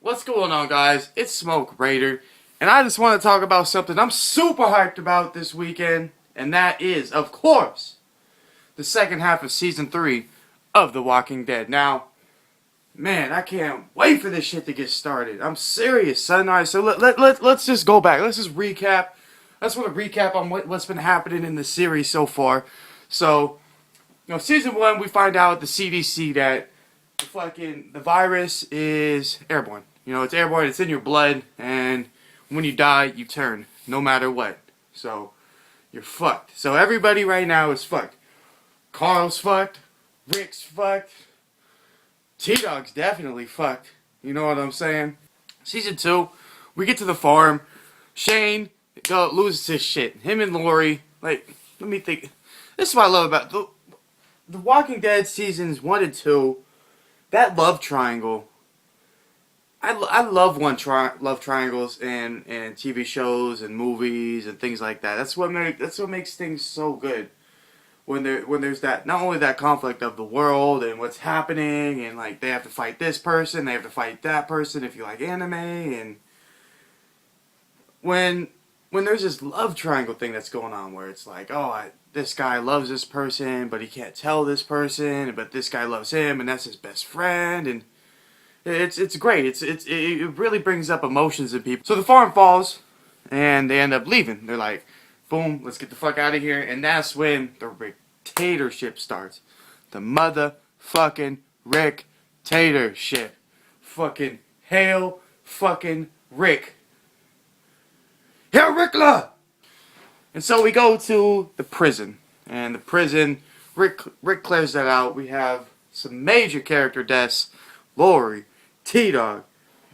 What's going on, guys? It's Smoke Raider, and I just want to talk about something I'm super hyped about this weekend, and that is, of course, the second half of Season 3 of The Walking Dead. Now, man, I can't wait for this shit to get started. I'm serious, son. Alright, so let's just go back. Let's just recap. I just want to recap on what's been happening in the series so far. So, Season 1, we find out the CDC that the virus is airborne. It's airborne, it's in your blood, and when you die, you turn, no matter what. So, you're fucked. So everybody right now is fucked. Carl's fucked. Rick's fucked. T-Dog's definitely fucked. You know what I'm saying? Season 2, we get to the farm. Shane loses his shit. Him and Lori, let me think. This is what I love about the Walking Dead seasons 1 and 2. That love triangle. I love love triangles and TV shows and movies and things like that. That's what makes things so good. When there's that, not only that conflict of the world and what's happening, and like they have to fight this person, they have to fight that person if you like anime, and when there's this love triangle thing that's going on where it's like, this guy loves this person, but he can't tell this person, but this guy loves him, and that's his best friend, and it's great. It really brings up emotions in people. So the farm falls, and they end up leaving. They're like, boom, let's get the fuck out of here, and that's when the Rick-tatorship starts. The motherfucking Rick-tatorship. Fucking hail fucking Rick. Hail Rickla! And so we go to the prison. And the prison, Rick clears that out. We have some major character deaths. Lori, T-Dog.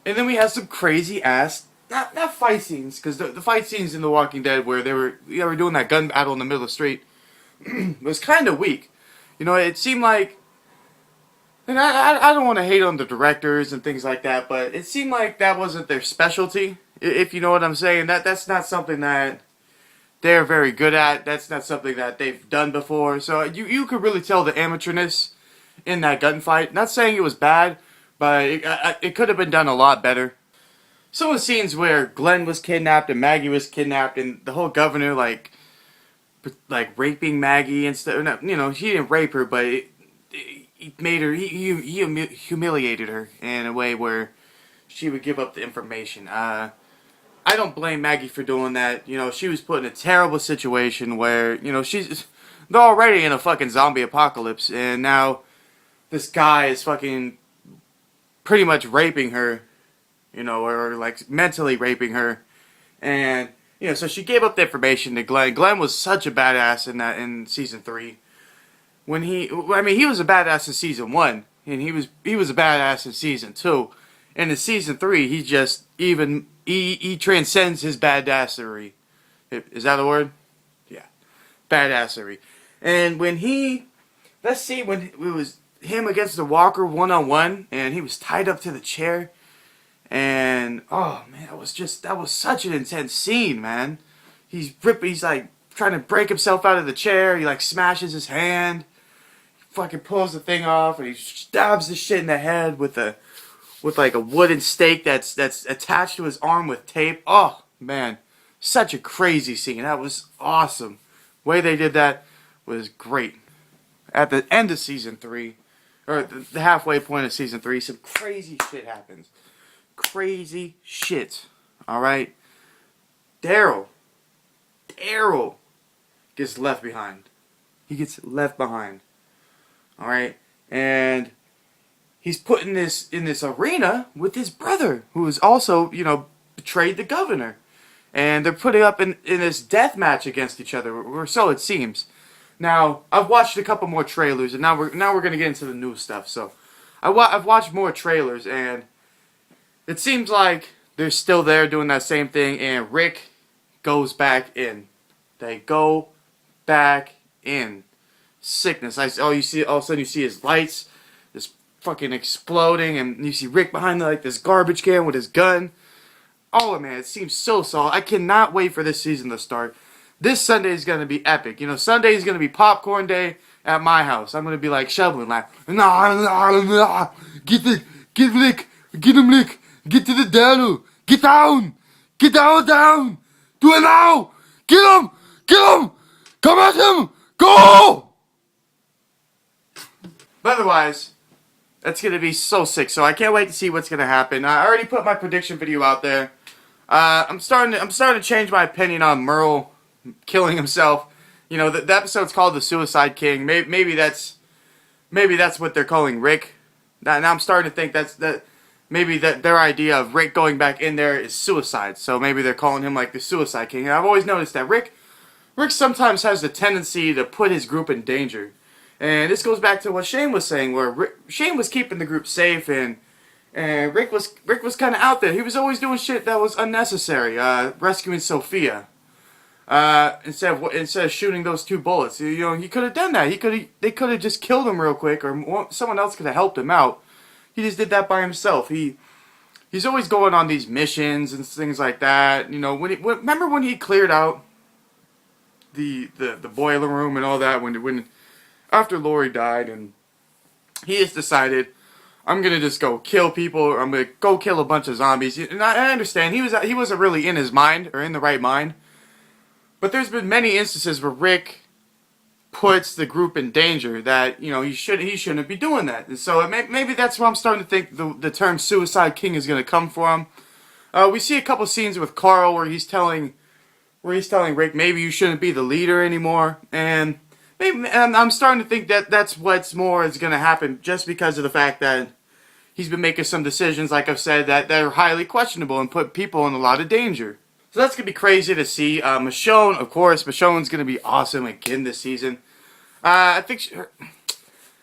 And then we have some crazy ass, not fight scenes, because the fight scenes in The Walking Dead where they were doing that gun battle in the middle of the street was kind of weak. It seemed like, and I don't want to hate on the directors and things like that, but it seemed like that wasn't their specialty, if you know what I'm saying. That's not something that they're very good at. That's not something that they've done before. So you could really tell the amateurness in that gunfight. Not saying it was bad, but it could have been done a lot better. Some of the scenes where Glenn was kidnapped and Maggie was kidnapped, and the whole governor like raping Maggie and stuff. No, he didn't rape her, but he made her. He humiliated her in a way where she would give up the information. I don't blame Maggie for doing that. She was put in a terrible situation where they're already in a fucking zombie apocalypse, and now this guy is fucking pretty much raping her, or like mentally raping her, and so she gave up the information to Glenn. Glenn was such a badass in season 3. He was a badass in season 1, and he was a badass in season 2, and in season 3 he transcends his badassery. Is that a word? Yeah, badassery. And when it was him against the Walker one-on-one, and he was tied up to the chair, and oh man, that was such an intense scene, man. He's like trying to break himself out of the chair. He like smashes his hand, fucking pulls the thing off, and he stabs the shit in the head with like a wooden stake that's attached to his arm with tape. Oh man, such a crazy scene. That was awesome. The way they did that was great. At the end of season 3, or the halfway point of season 3, some crazy shit happens. Crazy shit. Alright? Daryl gets left behind. He gets left behind. Alright? And he's put in this arena with his brother, who is also, betrayed the governor. And they're putting up in this death match against each other, or so it seems. Now, I've watched a couple more trailers, and now we're gonna get into the new stuff. So, I've watched more trailers, and it seems like they're still there doing that same thing, and Rick goes back in. They go back in. Sickness. All of a sudden you see his lights, this fucking exploding, and you see Rick behind this garbage can with his gun. Oh man, it seems so solid. I cannot wait for this season to start. This Sunday is going to be epic. Sunday is going to be popcorn day at my house. I'm going to be like shoveling, like, nah, get him, Lick. Get to the dano. Get down. Get down. Do it now. Get him. Come at him. Go. But otherwise, that's going to be so sick. So I can't wait to see what's going to happen. I already put my prediction video out there. I'm starting to change my opinion on Merle killing himself. You know, the episode's called The Suicide King. Maybe that's what they're calling Rick. Now I'm starting to think maybe their idea of Rick going back in there is suicide. So maybe they're calling him like the Suicide King. And I've always noticed that Rick sometimes has the tendency to put his group in danger. And this goes back to what Shane was saying, where Shane was keeping the group safe, and Rick was kind of out there. He was always doing shit that was unnecessary, rescuing Sophia. Instead of shooting those 2 bullets, you know, he could have done that. They could have just killed him real quick, or someone else could have helped him out. He just did that by himself. He's always going on these missions and things like that. You know, remember when he cleared out the boiler room and all that when after Lori died, and he just decided, I'm gonna just go kill people, or I'm gonna go kill a bunch of zombies. And I understand he wasn't really in his mind or in the right mind. But there's been many instances where Rick puts the group in danger that, you know, he shouldn't be doing that. And so maybe that's where I'm starting to think the term Suicide King is going to come from. We see a couple scenes with Carl where he's telling Rick, maybe you shouldn't be the leader anymore. And I'm starting to think that that's what's more is going to happen, just because of the fact that he's been making some decisions, like I've said, that are highly questionable and put people in a lot of danger. So that's going to be crazy to see. Michonne, of course, Michonne's going to be awesome again this season. I think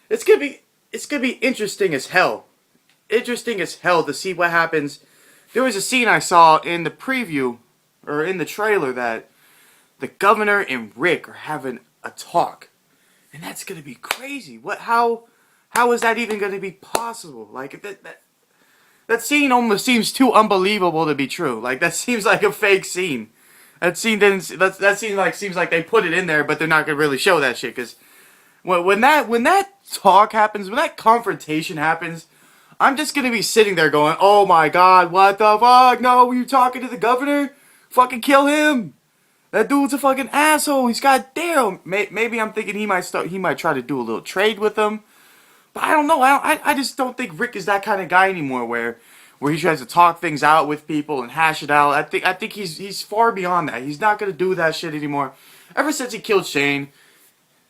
it's going to be interesting as hell. Interesting as hell to see what happens. There was a scene I saw in the preview, or in the trailer, that the governor and Rick are having a talk. And that's going to be crazy. How is that even going to be possible? Like, that scene almost seems too unbelievable to be true. Like, that seems like a fake scene. That scene seems like they put it in there, but they're not gonna really show that shit. Cause when that talk happens, when that confrontation happens, I'm just gonna be sitting there going, "Oh my God, what the fuck? No, were you talking to the governor? Fucking kill him! That dude's a fucking asshole. He's got Daryl. Maybe I'm thinking he might try to do a little trade with him." But I don't know. I just don't think Rick is that kind of guy anymore, where he tries to talk things out with people and hash it out. I think he's far beyond that. He's not gonna do that shit anymore. Ever since he killed Shane,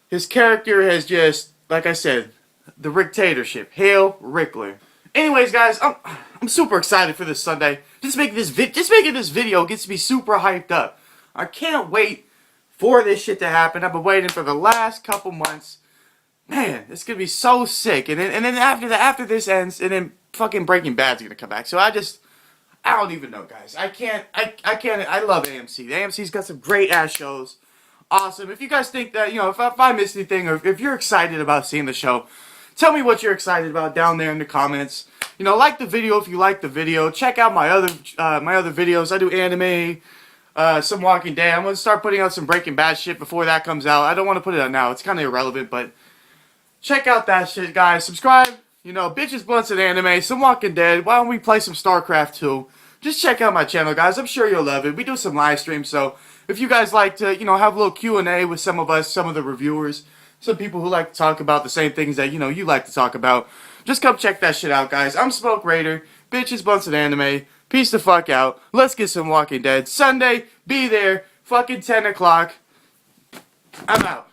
his character has just, like I said, the Ricktatorship. Hail Rickler. Anyways, guys, I'm super excited for this Sunday. Just making this video gets me super hyped up. I can't wait for this shit to happen. I've been waiting for the last couple months. Man, it's gonna be so sick. And then after this ends, and then fucking Breaking Bad's gonna come back. So I don't even know, guys. I love AMC. The AMC's got some great ass shows. Awesome. If you guys think that, you know, if I missed anything, or if you're excited about seeing the show, tell me what you're excited about down there in the comments. You know, like the video if you like the video. Check out my other videos. I do anime, some Walking Dead. I'm gonna start putting out some Breaking Bad shit before that comes out. I don't want to put it out now. It's kind of irrelevant, but check out that shit, guys. Subscribe. You know, Bitches, Blunts, and Anime, some Walking Dead. Why don't we play some StarCraft 2? Just check out my channel, guys. I'm sure you'll love it. We do some live streams, so if you guys like to, you know, have a little Q&A with some of the reviewers, some people who like to talk about the same things that, you know, you like to talk about, just come check that shit out, guys. I'm Smoke Raider. Bitches, Blunts, and Anime. Peace the fuck out. Let's get some Walking Dead. Sunday, be there. Fucking 10 o'clock. I'm out.